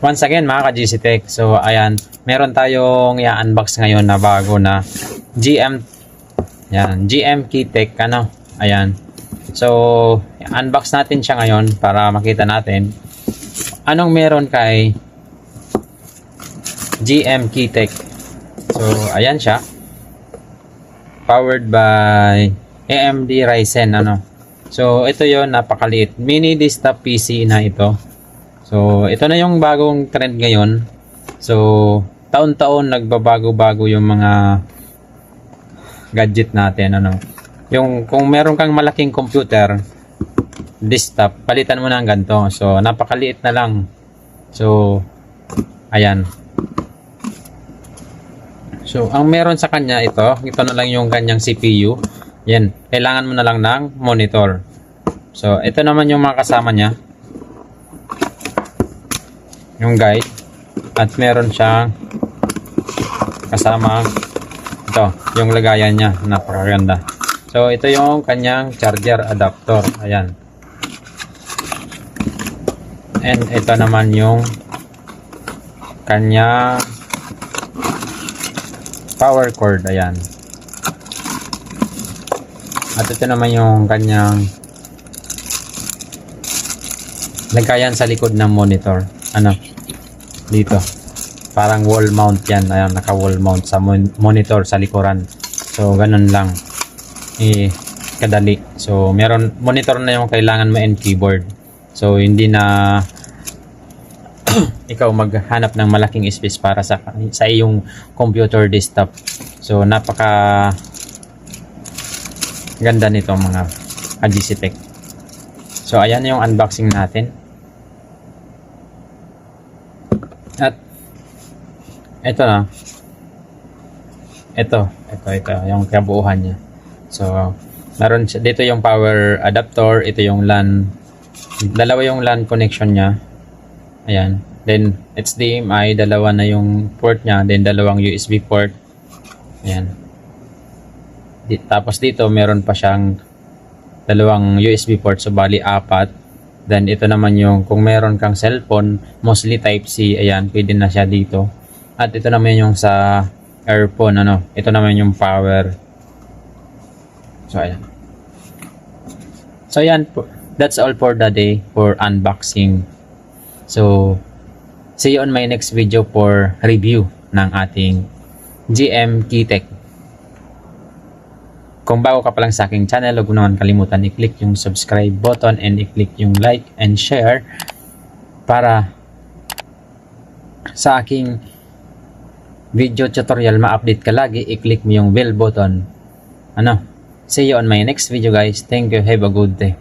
Once again mga ka-GC Tech, so ayan, meron tayong i-unbox ngayon na bago na GM Keytech, ano, ayan. So, unbox natin siya ngayon para makita natin anong meron kay GM Keytech. So, ayan siya. Powered by AMD Ryzen, ano. So, ito yon, napakaliit. Mini desktop PC na ito. So, ito na yung bagong trend ngayon. So, taon-taon nagbabago-bago yung mga gadget natin, ano. Yung kung meron kang malaking computer, desktop, palitan mo na ng ganito. So, napakaliit na lang. So, ayan. So, ang meron sa kanya ito na lang yung kanyang CPU. Yan, kailangan mo na lang ng monitor. So, ito naman yung mga kasama niya. Yung guide. At meron siyang kasama ito, yung lagayan niya. Napakaganda. So, ito yung kanyang charger adapter. Ayan. And ito naman yung kanyang power cord. Ayan. At ito naman yung kanyang lagayan sa likod ng monitor. Ano? Dito. Parang wall mount yan. Ayan, naka wall mount sa monitor sa likuran. So, ganun lang. Kadali. So, meron monitor na yung kailangan mo and keyboard. So, hindi na ikaw maghanap ng malaking space para sa iyong computer desktop. So, napaka ganda nito mga ka-GC Tech. So, ayan yung unboxing natin. At ito na. Ito yung kabuuan niya. So, meron dito yung power adapter, ito yung LAN. Dalawa yung LAN connection niya. Ayan. Then HDMI, dalawa na yung port niya, then dalawang USB port. Ayan. Tapos dito meron pa siyang dalawang USB port, so bali 4. Then ito naman yung kung meron kang cellphone, mostly type C, ayan, pwede na siya dito. At ito naman yung sa earphone, ano, ito naman yung power. So ayan. So ayan, that's all for the day for unboxing. So see you on my next video for review ng ating GM Keytech. Kung bago ka pa lang sa aking channel, huwag mo naman kalimutan i-click yung subscribe button and i-click yung like and share para sa aking video tutorial ma-update ka lagi. I-click mo yung bell button. Ano? See you on my next video guys. Thank you. Have a good day.